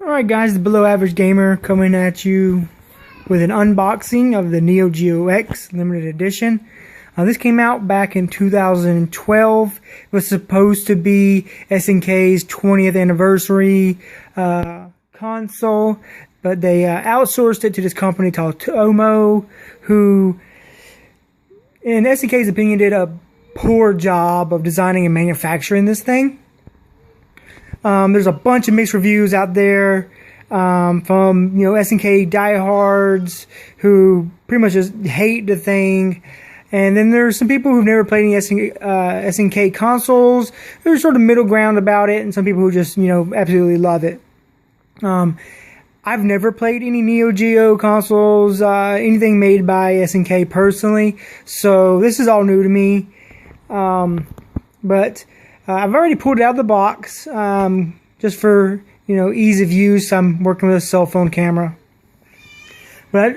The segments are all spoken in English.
Alright guys, the Below Average Gamer coming at you with an unboxing of the Neo Geo X limited edition. This came out back in 2012. It was supposed to be SNK's 20th anniversary console, but they outsourced it to this company called Tomo, who, in SNK's opinion, did a poor job of designing and manufacturing this thing. There's a bunch of mixed reviews out there from SNK diehards who pretty much just hate the thing, and then there's some people who've never played any SNK consoles. There's sort of middle ground about it, and some people who just absolutely love it. I've never played any Neo Geo consoles, anything made by SNK personally, so this is all new to me. But I've already pulled it out of the box, just for, ease of use. I'm working with a cell phone camera. But,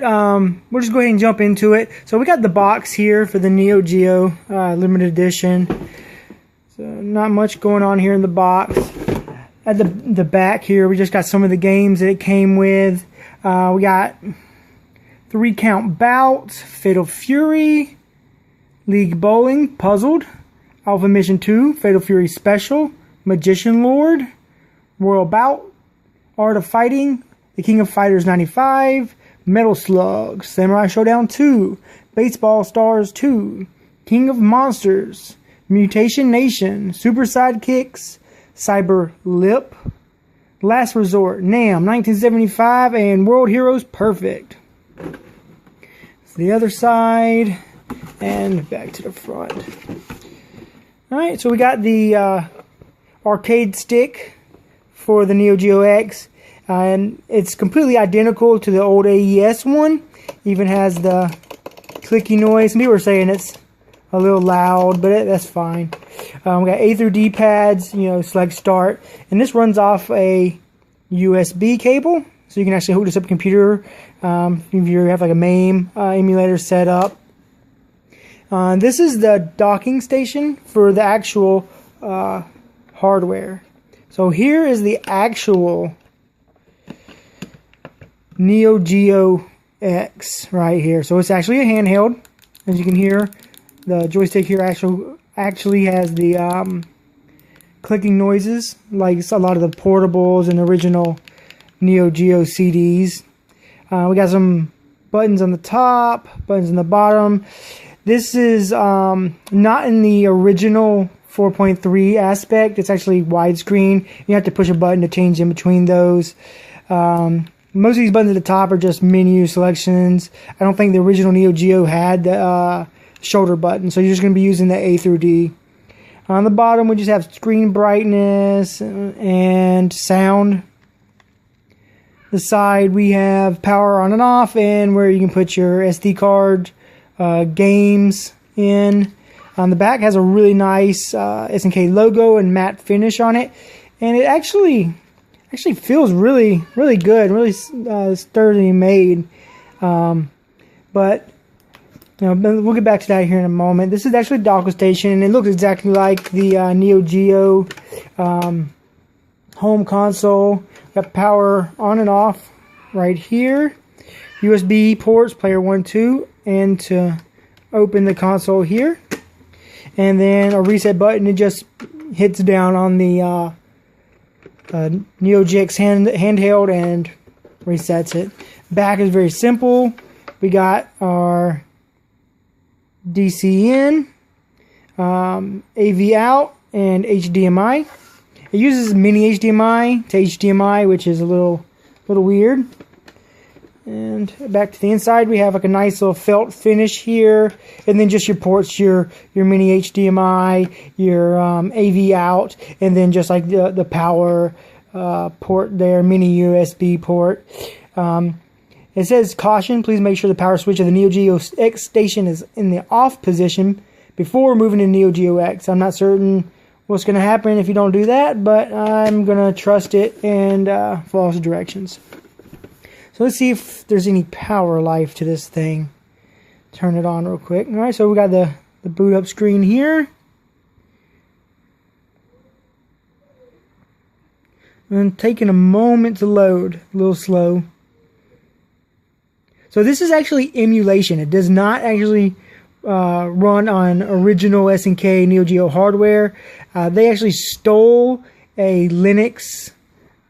we'll just go ahead and jump into it. So we got the box here for the Neo Geo, limited edition. So not much going on here in the box. At the back here, we just got some of the games that it came with. We got 3 Count Bouts, Fatal Fury, League Bowling, Puzzled, Alpha Mission 2, Fatal Fury Special, Magician Lord, Royal Bout, Art of Fighting, The King of Fighters 95, Metal Slug, Samurai Showdown 2, Baseball Stars 2, King of Monsters, Mutation Nation, Super Sidekicks, Cyber Lip, Last Resort, NAM 1975, and World Heroes Perfect. It's the other side, and back to the front. Alright, so we got the arcade stick for the Neo Geo X, and it's completely identical to the old AES one. Even has the clicky noise. Some people are saying it's a little loud, but that's fine. We got A through D pads, select start, and this runs off a USB cable, so you can actually hook this up to a computer if you have like a MAME emulator set up. This is the docking station for the actual hardware. So here is the actual Neo Geo X right here. So it's actually a handheld. As you can hear, the joystick here actually has the clicking noises like a lot of the portables and original Neo Geo CDs. We got some buttons on the top, buttons on the bottom. This is not in the original 4.3 aspect. It's actually widescreen. You have to push a button to change in between those. Most of these buttons at the top are just menu selections. I don't think the original Neo Geo had the shoulder button, so you're just going to be using the A through D. On the bottom, we just have screen brightness and sound. The side, we have power on and off, and where you can put your SD card, games in. On the back has a really nice SNK logo and matte finish on it, and it actually feels really good, really sturdily made. But we'll get back to that here in a moment. This is actually a dockle station, and it looks exactly like the Neo Geo home console. Got power on and off right here. USB ports, player 1, 2, and to open the console here. And then a reset button, it just hits down on the Neo Geo X handheld and resets it. Back is very simple. We got our DC in, AV out, and HDMI. It uses mini HDMI to HDMI, which is a little weird. And back to the inside, we have like a nice little felt finish here, and then just your ports, your mini HDMI, your AV out, and then just like the power port there, mini USB port. It says, caution, please make sure the power switch of the Neo Geo X station is in the off position before moving to Neo Geo X. I'm not certain what's going to happen if you don't do that, but I'm going to trust it and follow the directions. So let's see if there's any power life to this thing. Turn it on real quick. Alright, so we got the boot up screen here. And taking a moment to load. A little slow. So this is actually emulation. It does not actually run on original SNK Neo Geo hardware. They actually stole a Linux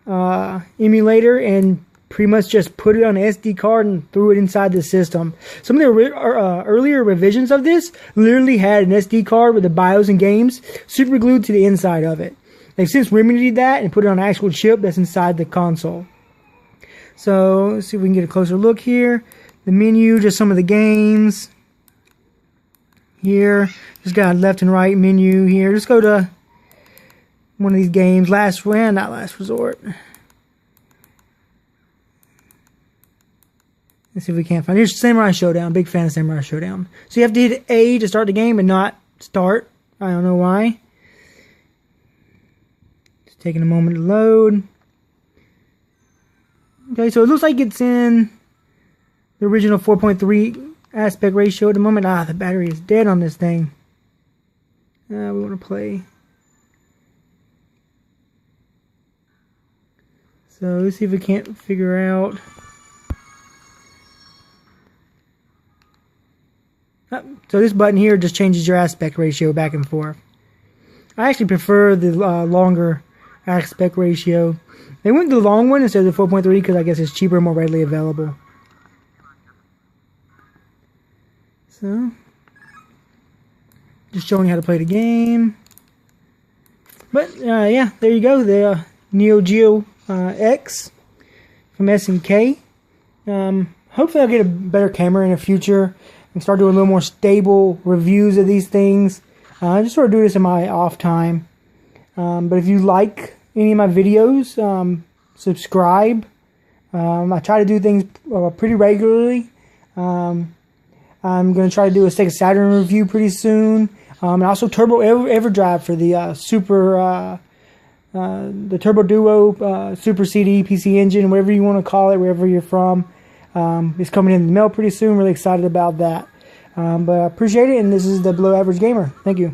emulator and pretty much just put it on an SD card and threw it inside the system. Some of the earlier revisions of this literally had an SD card with the BIOS and games super glued to the inside of it. They've since remedied that and put it on an actual chip that's inside the console. So let's see if we can get a closer look here. The menu, just some of the games. Here, just got a left and right menu here. Just go to one of these games. Not last resort. Let's see if we can't find it. Here's Samurai Showdown. Big fan of Samurai Showdown. So you have to hit A to start the game and not start. I don't know why. Just taking a moment to load. Okay, so it looks like it's in the original 4.3 aspect ratio at the moment. The battery is dead on this thing. We want to play. So let's see if we can't figure out. So this button here just changes your aspect ratio back and forth. I actually prefer the longer aspect ratio. They went to the long one instead of the 4.3 because I guess it's cheaper and more readily available. So, just showing you how to play the game. But, yeah, there you go. The Neo Geo X from SNK. Hopefully I'll get a better camera in the future and start doing a little more stable reviews of these things. I just sort of do this in my off time. But if you like any of my videos, subscribe. I try to do things pretty regularly. I'm going to try to do a Sega Saturn review pretty soon. And also Turbo Everdrive for the the Turbo Duo Super CD PC Engine, whatever you want to call it, wherever you're from. It's coming in the mail pretty soon. Really excited about that. But I appreciate it, and this is the Below Average Gamer. Thank you.